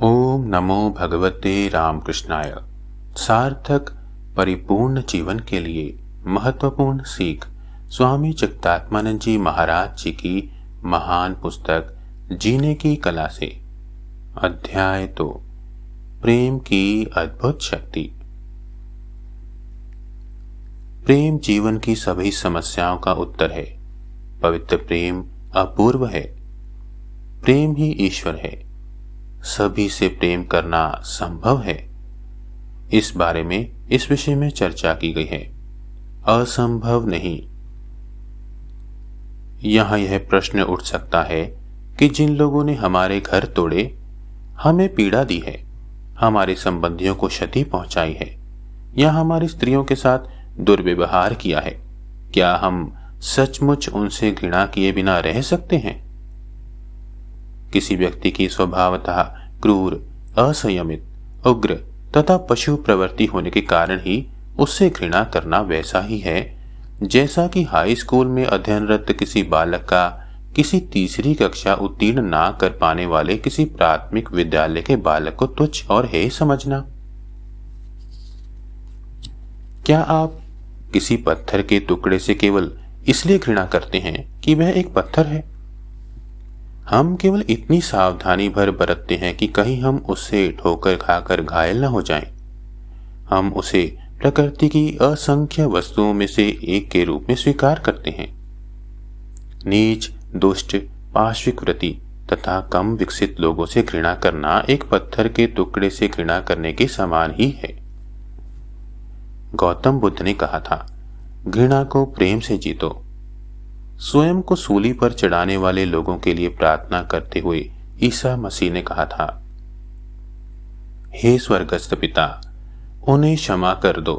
ओम नमो भगवते रामकृष्णाय। सार्थक परिपूर्ण जीवन के लिए महत्वपूर्ण सीख स्वामी चित्तात्मानंद जी महाराज जी की महान पुस्तक जीने की कला से। अध्याय 2, प्रेम की अद्भुत शक्ति। प्रेम जीवन की सभी समस्याओं का उत्तर है। पवित्र प्रेम अपूर्व है। प्रेम ही ईश्वर है। सभी से प्रेम करना संभव है। इस बारे में इस विषय में चर्चा की गई है। असंभव नहीं। यहां यह प्रश्न उठ सकता है कि जिन लोगों ने हमारे घर तोड़े, हमें पीड़ा दी है, हमारे संबंधियों को क्षति पहुंचाई है या हमारी स्त्रियों के साथ दुर्व्यवहार किया है, क्या हम सचमुच उनसे घृणा किए बिना रह सकते हैं? किसी व्यक्ति की स्वभावतः क्रूर, असंयमित, उग्र तथा पशु प्रवृत्ति होने के कारण ही उससे घृणा करना वैसा ही है जैसा कि हाई स्कूल में अध्ययनरत किसी बालक का किसी तीसरी कक्षा उत्तीर्ण ना कर पाने वाले किसी प्राथमिक विद्यालय के बालक को तुच्छ और हेय समझना। क्या आप किसी पत्थर के टुकड़े से केवल इसलिए घृणा करते हैं कि वह एक पत्थर है? हम केवल इतनी सावधानी भर बरतते हैं कि कहीं हम उससे ठोकर खाकर घायल न हो जाएं। हम उसे प्रकृति की असंख्य वस्तुओं में से एक के रूप में स्वीकार करते हैं। नीच, दुष्ट, पाश्विक वृत्ति तथा कम विकसित लोगों से घृणा करना एक पत्थर के टुकड़े से घृणा करने के समान ही है। गौतम बुद्ध ने कहा था, घृणा को प्रेम से जीतो। स्वयं को सूली पर चढ़ाने वाले लोगों के लिए प्रार्थना करते हुए ईसा मसीह ने कहा था, हे स्वर्गस्थ पिता, उन्हें क्षमा कर दो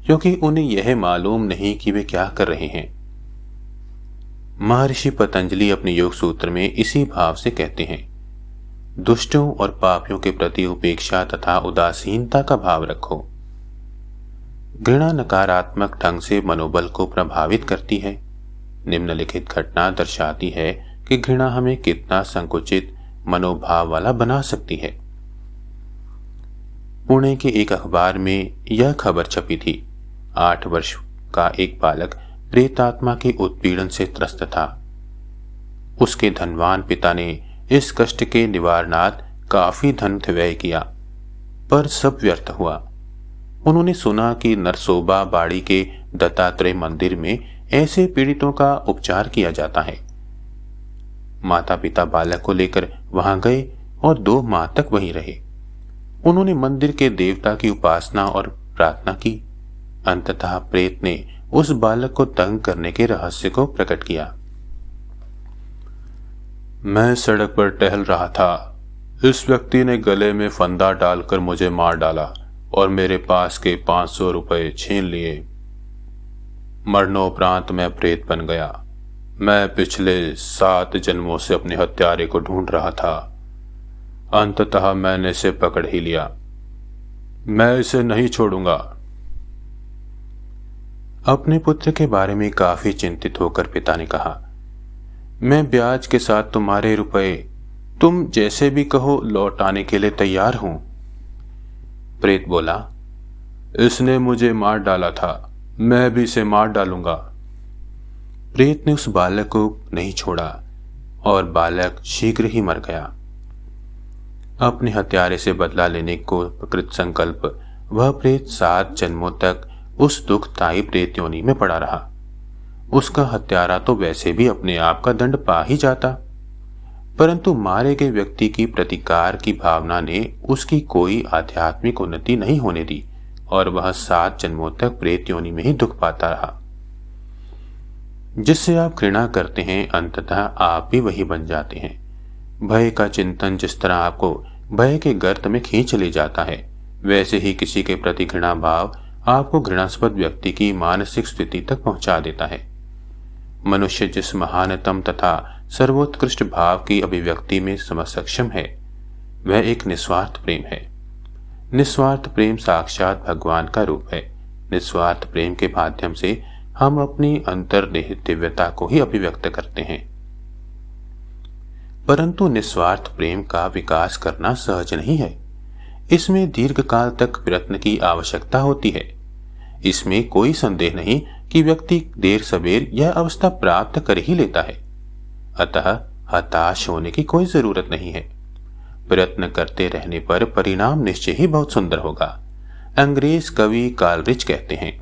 क्योंकि उन्हें यह मालूम नहीं कि वे क्या कर रहे हैं। महर्षि पतंजलि अपने योग सूत्र में इसी भाव से कहते हैं, दुष्टों और पापियों के प्रति उपेक्षा तथा उदासीनता का भाव रखो। घृणा नकारात्मक ढंग से मनोबल को प्रभावित करती है। निम्नलिखित घटना दर्शाती है कि घृणा हमें कितना संकुचित मनोभाव वाला बना सकती है। पुणे के एक अखबार में यह खबर छपी थी, 8 वर्ष का एक बालक प्रेतात्मा के उत्पीड़न से त्रस्त था। उसके धनवान पिता ने इस कष्ट के निवारणार्थ काफी धन व्यय किया, पर सब व्यर्थ हुआ। उन्होंने सुना कि नरसोबा बाड़ी के दत्तात्रेय मंदिर में ऐसे पीड़ितों का उपचार किया जाता है। माता पिता बालक को लेकर वहां गए और 2 माह तक वहीं रहे। उन्होंने मंदिर के देवता की उपासना और प्रार्थना की। अंततः प्रेत ने उस बालक को तंग करने के रहस्य को प्रकट किया। मैं सड़क पर टहल रहा था। इस व्यक्ति ने गले में फंदा डालकर मुझे मार डाला और मेरे पास के 500 रुपए छीन लिए। मरणोपरांत मैं प्रेत बन गया। मैं पिछले 7 जन्मों से अपने हत्यारे को ढूंढ रहा था। अंततः मैंने इसे पकड़ ही लिया। मैं इसे नहीं छोड़ूंगा। अपने पुत्र के बारे में काफी चिंतित होकर पिता ने कहा, मैं ब्याज के साथ तुम्हारे रुपए, तुम जैसे भी कहो, लौटाने के लिए तैयार हूं। प्रेत बोला, इसने मुझे मार डाला था, मैं भी इसे मार डालूंगा। प्रेत ने उस बालक को नहीं छोड़ा और बालक शीघ्र ही मर गया। अपने हत्यारे से बदला लेने को कृत संकल्प वह प्रेत 7 जन्मों तक उस दुखदायी प्रेत योनि में पड़ा रहा। उसका हत्यारा तो वैसे भी अपने आप का दंड पा ही जाता, परंतु मारे गए व्यक्ति की प्रतिकार की भावना ने उसकी कोई आध्यात्मिक उन्नति नहीं होने दी और वह 7 जन्मों तक प्रेत योनि में ही दुख पाता रहा। जिससे आप घृणा करते हैं, अंततः आप भी वही बन जाते हैं। भय का चिंतन जिस तरह आपको भय के गर्त में खींच ले जाता है, वैसे ही किसी के प्रति घृणा भाव आपको घृणास्पद व्यक्ति की मानसिक स्थिति तक पहुंचा देता है। मनुष्य जिस महानतम तथा सर्वोत्कृष्ट भाव की अभिव्यक्ति में सक्षम है, वह एक निस्वार्थ प्रेम है। निस्वार्थ प्रेम साक्षात भगवान का रूप है। निस्वार्थ प्रेम के माध्यम से हम अपनी अंतर्निहित दिव्यता को ही अभिव्यक्त करते हैं। परंतु निस्वार्थ प्रेम का विकास करना सहज नहीं है। इसमें दीर्घकाल तक प्रयत्न की आवश्यकता होती है। इसमें कोई संदेह नहीं कि व्यक्ति देर सवेर यह अवस्था प्राप्त कर ही लेता है। अतः हताश होने की कोई जरूरत नहीं है। प्रयत्न करते रहने पर परिणाम निश्चय ही बहुत सुंदर होगा। अंग्रेज कवि कालरिच कहते हैं,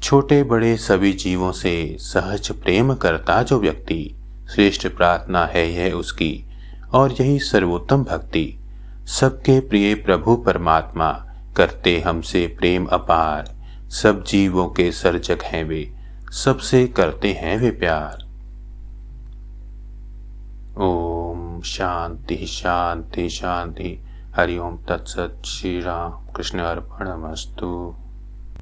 छोटे बड़े सभी जीवों से सहज प्रेम करता जो व्यक्ति, श्रेष्ठ प्रार्थना है यह उसकी, और यही सर्वोत्तम भक्ति। सबके प्रिय प्रभु परमात्मा करते हमसे प्रेम अपार, सब जीवों के सर्जक हैं वे, सबसे करते हैं वे प्यार। ओम शांति शांति शांति। हरि ओम तत्सत। श्री राम कृष्ण अर्पणमस्तु।